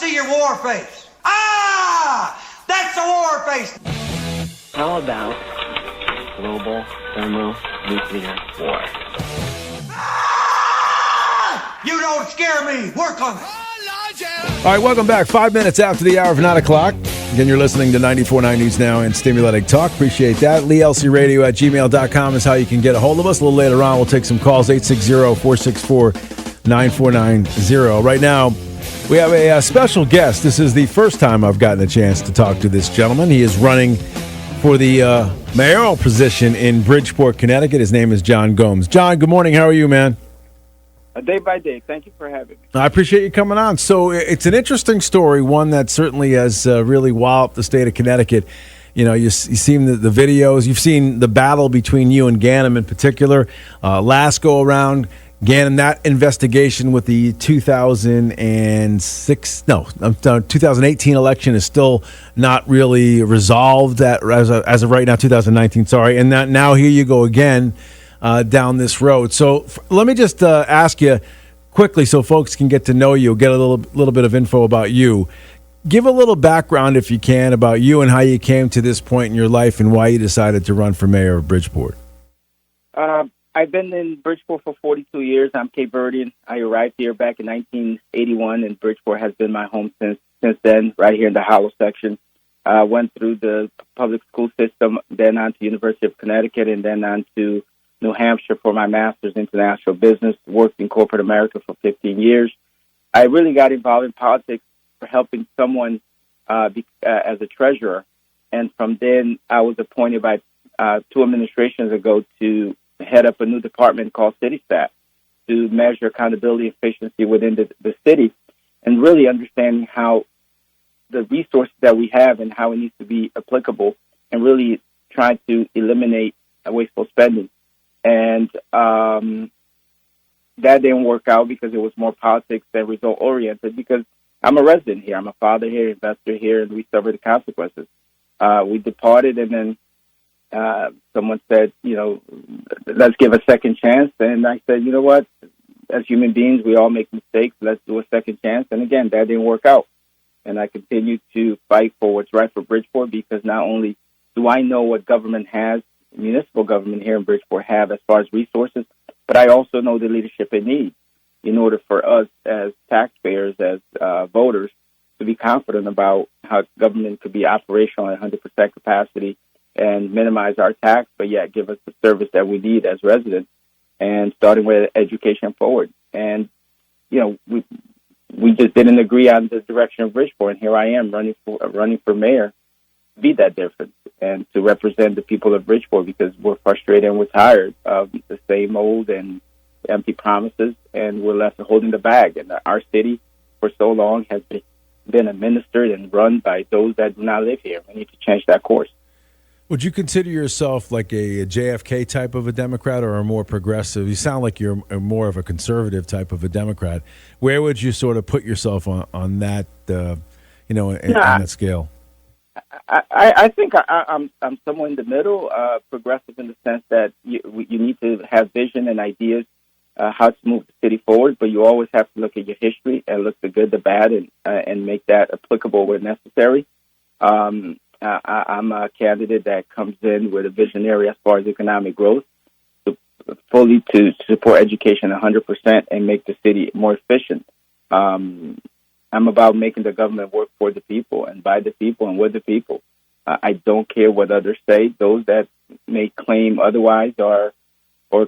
see your war face. Ah! That's a war face. How about global thermonuclear war? Ah! You don't scare me. Work on it. All right, welcome back. 5 minutes after the hour of 9 o'clock. Again, you're listening to 94.9 News Now and Stimulating Talk. Appreciate that. LeeLCRadio@gmail.com is how you can get a hold of us. A little later on, we'll take some calls, 860-464-9490. Right now, we have a special guest. This is the first time I've gotten a chance to talk to this gentleman. He is running for the mayoral position in Bridgeport, Connecticut. His name is John Gomes. John, good morning. How are you, man? Day by day. Thank you for having me. I appreciate you coming on. So it's an interesting story, one that certainly has really walloped the state of Connecticut. You know, you've seen the videos. You've seen the battle between you and Ganem in particular. Last go-around, Ganem, that investigation with the 2018 election is still not really resolved as of right now, 2019, sorry. And now here you go again. Down this road. So let me just ask you quickly so folks can get to know you, get a little bit of info about you. Give a little background, if you can, about you and how you came to this point in your life and why you decided to run for mayor of Bridgeport. I've been in Bridgeport for 42 years. I'm Cape Verdean. I arrived here back in 1981, and Bridgeport has been my home since then, right here in the Hollow section. Went through the public school system, then on to University of Connecticut, and then on to New Hampshire for my master's in international business, worked in corporate America for 15 years. I really got involved in politics for helping someone as a treasurer. And from then, I was appointed by 2 administrations ago to head up a new department called City Staff to measure accountability and efficiency within the city and really understanding how the resources that we have and how it needs to be applicable and really trying to eliminate wasteful spending. And that didn't work out because it was more politics than result-oriented because I'm a resident here. I'm a father here, investor here, and we suffer the consequences. We departed, and then someone said, let's give a second chance. And I said, you know what? As human beings, we all make mistakes. Let's do a second chance. And again, that didn't work out. And I continue to fight for what's right for Bridgeport because not only do I know what government has, municipal government here in Bridgeport have as far as resources, but I also know the leadership it needs in order for us as taxpayers, as voters, to be confident about how government could be operational at 100% capacity and minimize our tax, but yet give us the service that we need as residents, and starting with education forward. And, we just didn't agree on the direction of Bridgeport, and here I am running for mayor, be that difference, and to represent the people of Bridgeport because we're frustrated and we're tired of the same old and empty promises, and we're left holding the bag. And our city for so long has been administered and run by those that do not live here. We need to change that course. Would you consider yourself like a JFK type of a Democrat or a more progressive? You sound like you're more of a conservative type of a Democrat. Where would you sort of put yourself on that, on that scale? I think I'm somewhere in the middle, progressive in the sense that you need to have vision and ideas how to move the city forward, but you always have to look at your history and look the good, the bad, and make that applicable where necessary. I'm a candidate that comes in with a visionary as far as economic growth, fully to support education 100% and make the city more efficient. I'm about making the government work for the people and by the people and with the people. I don't care what others say. Those that may claim otherwise or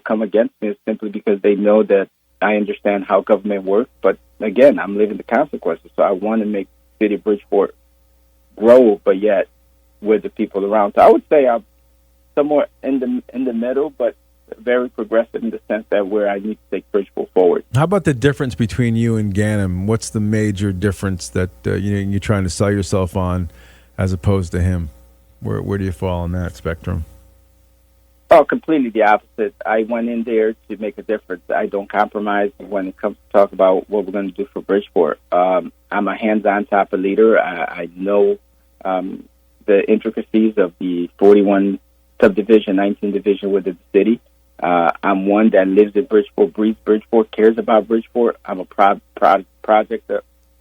come against me is simply because they know that I understand how government works. But again, I'm living the consequences. So I want to make the city of Bridgeport grow, but yet with the people around. So I would say I'm somewhere in the middle, but very progressive in the sense that where I need to take Bridgeport forward. How about the difference between you and Ganem? What's the major difference that you're trying to sell yourself on as opposed to him? Where do you fall on that spectrum? Oh, completely the opposite. I went in there to make a difference. I don't compromise when it comes to talk about what we're going to do for Bridgeport. I'm a hands-on type of leader. I know the intricacies of the 41 subdivision, 19 division within the city. I'm one that lives in Bridgeport, breathes Bridgeport, cares about Bridgeport. I'm a project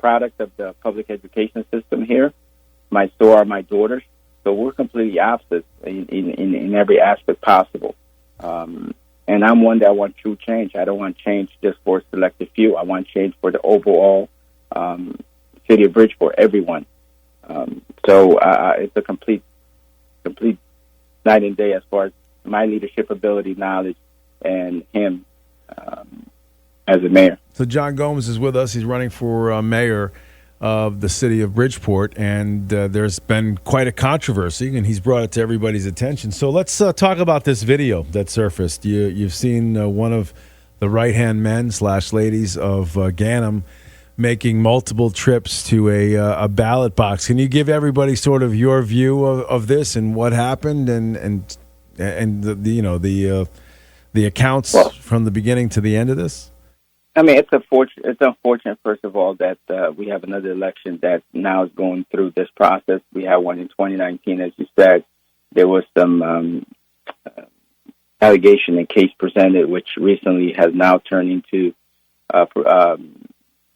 product of the public education system here. So are my daughters. So we're completely opposite in every aspect possible. And I'm one that want true change. I don't want change just for a selected few. I want change for the overall city of Bridgeport, everyone. So it's a complete night and day as far as my leadership ability, knowledge, and him as a mayor. So John Gomes is with us. He's running for mayor of the city of Bridgeport, and there's been quite a controversy, and he's brought it to everybody's attention. So let's talk about this video that surfaced. You've seen one of the right-hand men / ladies of Ganem making multiple trips to a ballot box. Can you give everybody sort of your view of this and what happened, and the accounts from the beginning to the end of this? I mean, it's unfortunate, first of all, that we have another election that now is going through this process. We had one in 2019, as you said. There was some allegation and case presented, which recently has now turned into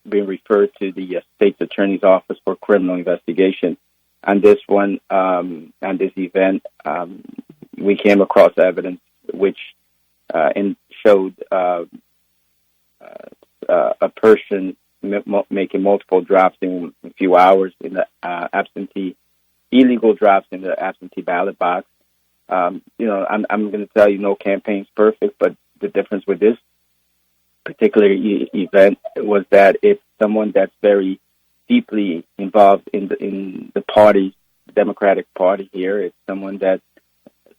being referred to the state's attorney's office for criminal investigation. On this one, on this event, we came across evidence which showed a person making multiple drops in a few hours in the illegal drops in the absentee ballot box. I'm going to tell you, no campaign's perfect, but the difference with this particular event was that it's someone that's very deeply involved in the party, the Democratic Party here. It's someone that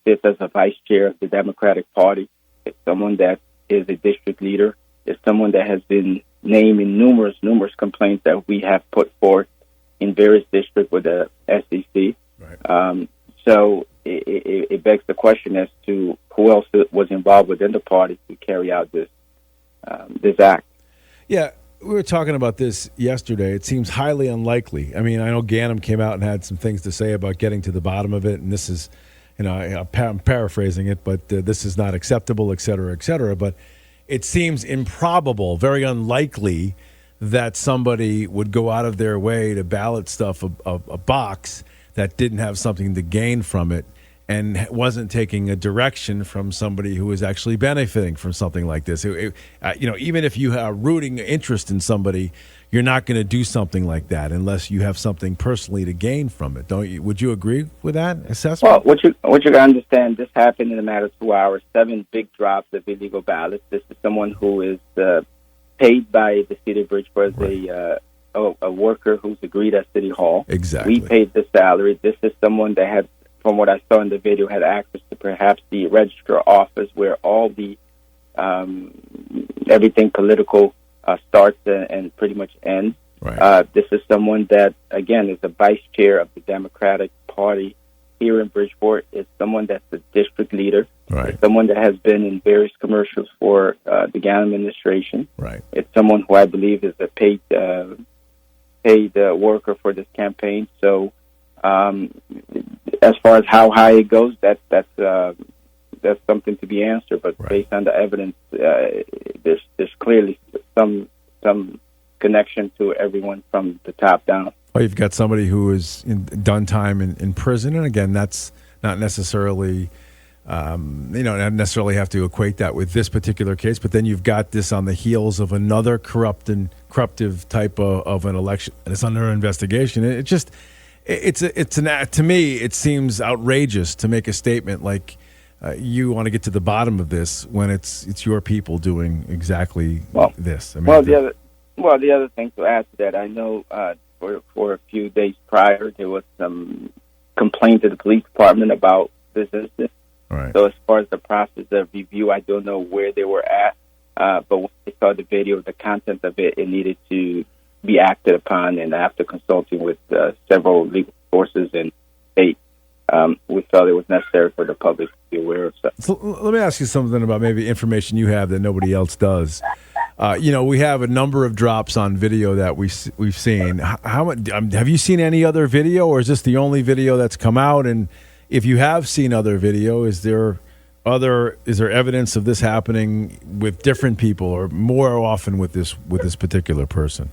sits as a vice chair of the Democratic Party. It's someone that is a district leader. It's someone that has been named in numerous complaints that we have put forth in various districts with the SEC. Right. So it begs the question as to who else was involved within the party to carry out this act. Yeah, we were talking about this yesterday. It seems highly unlikely. I mean, I know Ganem came out and had some things to say about getting to the bottom of it, and this is, I'm paraphrasing it, but this is not acceptable, et cetera, et cetera. But it seems improbable, very unlikely, that somebody would go out of their way to ballot stuff a box that didn't have something to gain from it and wasn't taking a direction from somebody who was actually benefiting from something like this. Even if you have a rooting interest in somebody, you're not going to do something like that unless you have something personally to gain from it, don't you? Would you agree with that assessment? Well, what you got to understand, this happened in a matter of 2 hours, 7 big drops of illegal ballots. This is someone who is paid by the city of Bridgeport as a worker who's agreed at City Hall. Exactly. We paid the salary. This is someone that had, from what I saw in the video, had access to perhaps the registrar office where all the everything political starts and pretty much ends. Right. This is someone that, again, is the vice chair of the Democratic Party here in Bridgeport. It's someone that's the district leader. Right. It's someone that has been in various commercials for the Ganem administration. Right. It's someone who I believe is a paid worker for this campaign. So as far as how high it goes, that's something to be answered. But based on the evidence, there's clearly some connection to everyone from the top down. Well, you've got somebody who has done time in prison, and again, that's not necessarily, not necessarily have to equate that with this particular case. But then you've got this on the heels of another corruptive type of an election, and it's under investigation. To me, it seems outrageous to make a statement like you want to get to the bottom of this when it's your people doing exactly this. I mean, the other thing to add to that, I know for a few days prior there was some complaint to the police department about this incident. Right. So as far as the process of review, I don't know where they were at, but when they saw the video, the content of it needed to be acted upon, and after consulting with several legal sources and state, we felt it was necessary for the public to be aware of stuff. So let me ask you something about maybe information you have that nobody else does. We have a number of drops on video that we've seen. Have you seen any other video, or is this the only video that's come out? And if you have seen other video, is there evidence of this happening with different people, or more often with this particular person?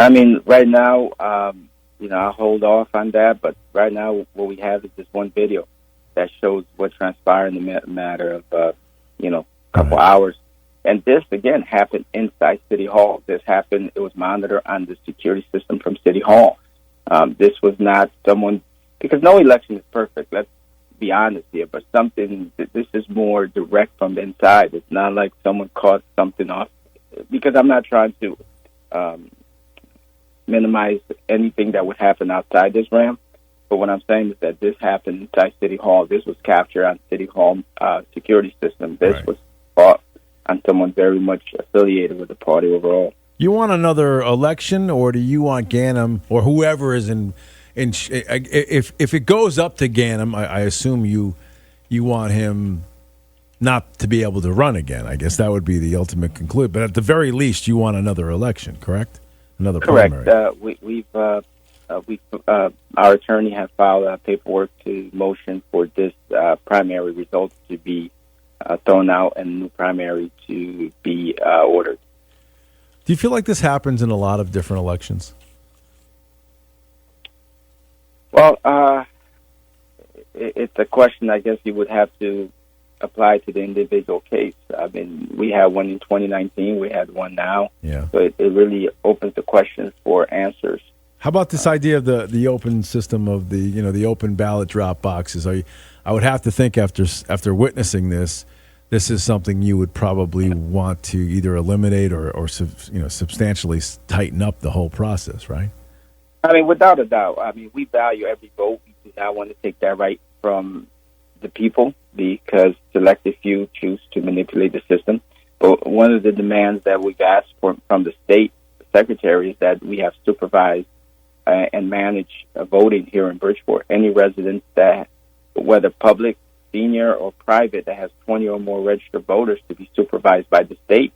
I mean, right now, I'll hold off on that. But right now, what we have is this one video that shows what transpired in the matter of, couple hours. And this, again, happened inside City Hall. This happened, it was monitored on the security system from City Hall. This was not someone, because no election is perfect, let's be honest here, but this is more direct from the inside. It's not like someone caught something off, because I'm not trying to minimize anything that would happen outside this realm. But what I'm saying is that this happened inside City Hall. This was captured on City Hall security system. This was caught on someone very much affiliated with the party overall. You want another election, or do you want Ganim or whoever is in if it goes up to Ganim, I assume you want him not to be able to run again. I guess that would be the ultimate conclude. But at the very least, you want another election, correct? Another primary. Correct. Our attorney has filed paperwork to motion for this primary result to be thrown out and a new primary to be ordered. Do you feel like this happens in a lot of different elections? Well, it's a question I guess you would have to apply to the individual case. I mean, we had one in 2019. We had one now. Yeah. So it really opens the question for answers. How about this idea of the open system of the open ballot drop boxes? I would have to think after witnessing this is something you would probably want to either eliminate or substantially tighten up the whole process, right? I mean, without a doubt. I mean, we value every vote. We do not want to take that right from the people because selected few choose to manipulate the system. But one of the demands that we've asked from the state secretary is that we have supervised and manage voting here in Bridgeport. Any residents that, whether public, senior, or private, that has 20 or more registered voters to be supervised by the state.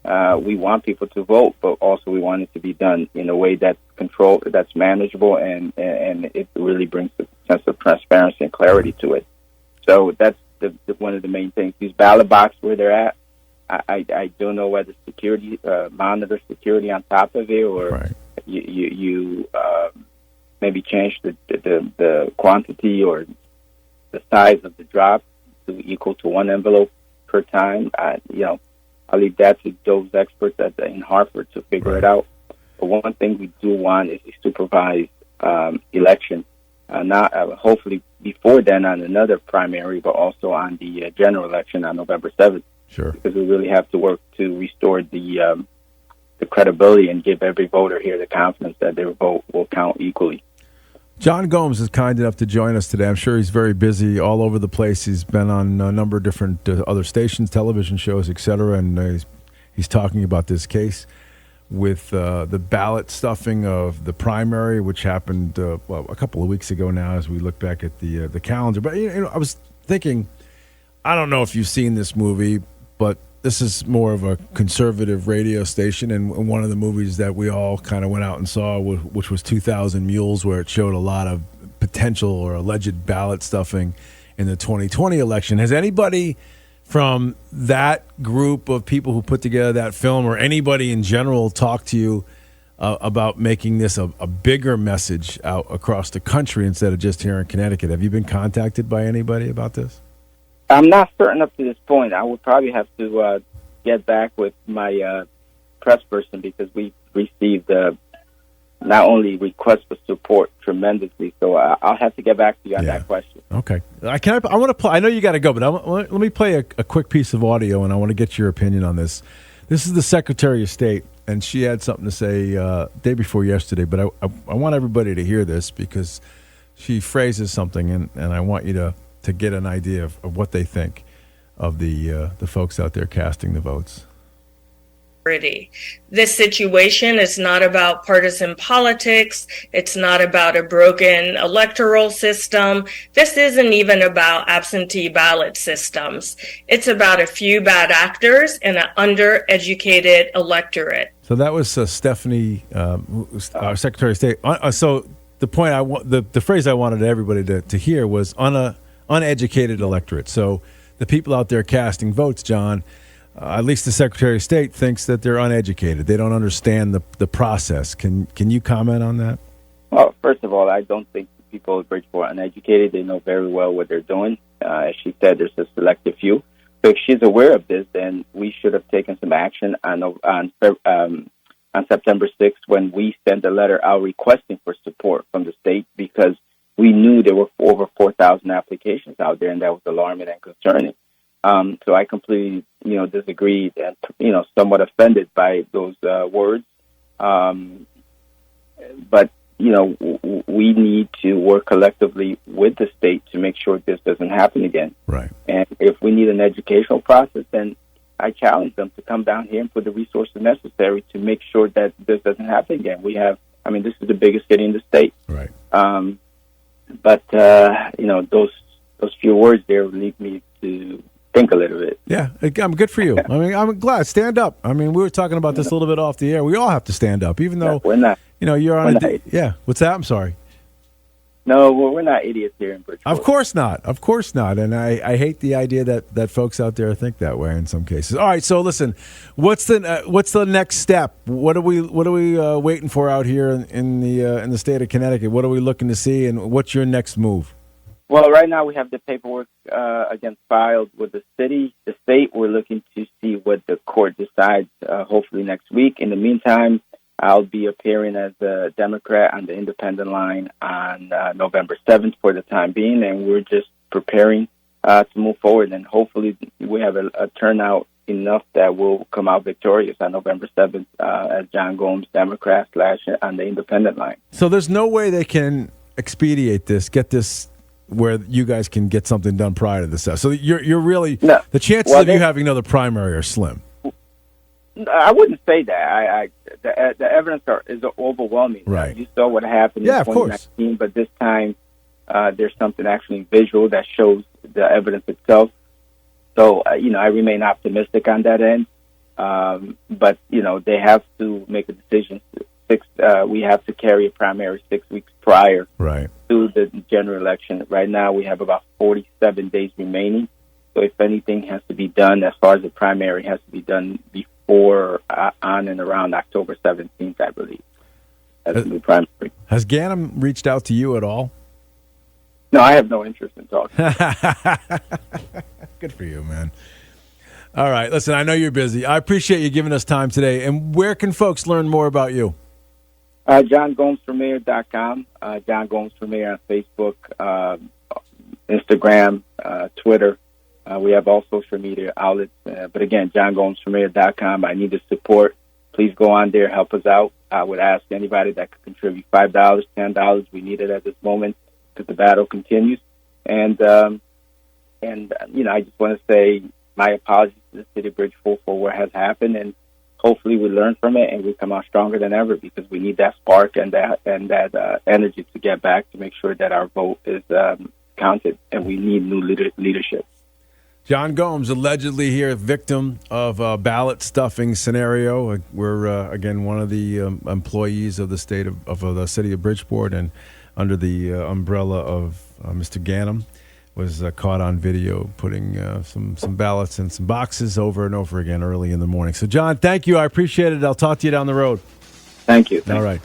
We want people to vote, but also we want it to be done in a way that's controlled, that's manageable, and it really brings a sense of transparency and clarity to it. So that's one of the main things. These ballot boxes where they're at, I don't know whether security monitor security on top of it, or you maybe change the quantity or the size of the drop to equal to one envelope per time. I'll leave that to those experts in Hartford to figure it out. But one thing we do want is a supervised election, not hopefully before then on another primary, but also on the general election on November 7th. Sure. Because we really have to work to restore the credibility and give every voter here the confidence that their vote will count equally. John Gomes is kind enough to join us today. I'm sure he's very busy all over the place. He's been on a number of different other stations, television shows, etc., and he's talking about this case with the ballot stuffing of the primary, which happened a couple of weeks ago now as we look back at the calendar. But I was thinking, I don't know if you've seen this movie, but this is more of a conservative radio station, and one of the movies that we all kind of went out and saw, which was 2,000 Mules, where it showed a lot of potential or alleged ballot stuffing in the 2020 election. Has anybody from that group of people who put together that film, or anybody in general, talked to you about making this a bigger message out across the country instead of just here in Connecticut? Have you been contacted by anybody about this? I'm not certain up to this point. I would probably have to get back with my press person, because we received not only requests for support tremendously. So I'll have to get back to you on that question. Okay. I want to play. I know you got to go, but let me play a quick piece of audio, and I want to get your opinion on this. This is the Secretary of State, and she had something to say day before yesterday. But I want everybody to hear this, because she phrases something, and I want you to get an idea of what they think of the folks out there casting the votes. This situation is not about partisan politics. It's not about a broken electoral system. This isn't even about absentee ballot systems. It's about a few bad actors and an undereducated electorate. So that was Stephanie, our Secretary of State. So the point the phrase I wanted everybody to hear was uneducated electorate. So the people out there casting votes, John, at least the Secretary of State thinks that they're uneducated. They don't understand the process. Can you comment on that? Well, first of all, I don't think the people of Bridgeport are uneducated. They know very well what they're doing. As she said, there's a selective few. So if she's aware of this, then we should have taken some action on September 6th when we sent a letter out requesting for support from the state, because we knew there were over 4,000 applications out there, and that was alarming and concerning. So I completely, disagreed and, somewhat offended by those words. But, we need to work collectively with the state to make sure this doesn't happen again. Right. And if we need an educational process, then I challenge them to come down here and put the resources necessary to make sure that this doesn't happen again. This is the biggest city in the state. Right. But those few words there lead me to think a little bit. Yeah, I'm good for you. I'm glad. Stand up. We were talking about this a little bit off the air. We all have to stand up, even though we're not. You're on yeah. What's that? I'm sorry. No, well, we're not idiots here in Bridgeport. Of course not. Of course not. And I hate the idea that folks out there think that way in some cases. All right. So listen, what's the next step? What are we waiting for out here in the state of Connecticut? What are we looking to see, and what's your next move? Well, right now we have the paperwork filed with the city. The state, we're looking to see what the court decides, hopefully next week. In the meantime, I'll be appearing as a Democrat on the independent line on November 7th for the time being, and we're just preparing to move forward. And hopefully we have a turnout enough that we'll come out victorious on November 7th as John Gomes, Democrat / on the independent line. So there's no way they can expedite this, get this where you guys can get something done prior to this. So you're really no. The chances of you having another primary are slim. I wouldn't say that. The evidence is overwhelming. Right. You saw what happened in 2019, but this time there's something actually visual that shows the evidence itself. So, I remain optimistic on that end. But, they have to make a decision. We have to carry a primary 6 weeks prior to the general election. Right now, we have about 47 days remaining. So if anything has to be done as far as the primary has to be done before, on and around October 17th, I believe. That's the new primary. Has Ganem reached out to you at all? No, I have no interest in talking. Good for you, man. All right. Listen, I know you're busy. I appreciate you giving us time today. And where can folks learn more about you? JohnGomesForMayor.com. John Gomes for Mayor on Facebook, Instagram, Twitter. We have all social media outlets. But again, JohnGomesForMayor.com. I need the support. Please go on there, help us out. I would ask anybody that could contribute $5, $10. We need it at this moment because the battle continues. And I just want to say my apologies to the city of Bridgeport for what has happened, and hopefully we learn from it and we come out stronger than ever, because we need that spark and that energy to get back to make sure that our vote is counted, and we need new leadership. John Gomes, allegedly here, victim of a ballot stuffing scenario. We're, again, one of the employees of the state of the city of Bridgeport, and under the umbrella of Mr. Ganem, was caught on video putting some ballots in some boxes over and over again early in the morning. So, John, thank you. I appreciate it. I'll talk to you down the road. Thank you. All right.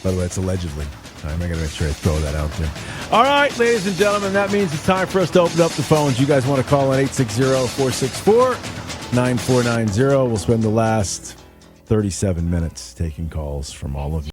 By the way, it's allegedly. I'm going to make sure I throw that out there. All right, ladies and gentlemen, that means it's time for us to open up the phones. You guys want to call in 860-464-9490. We'll spend the last 37 minutes taking calls from all of you.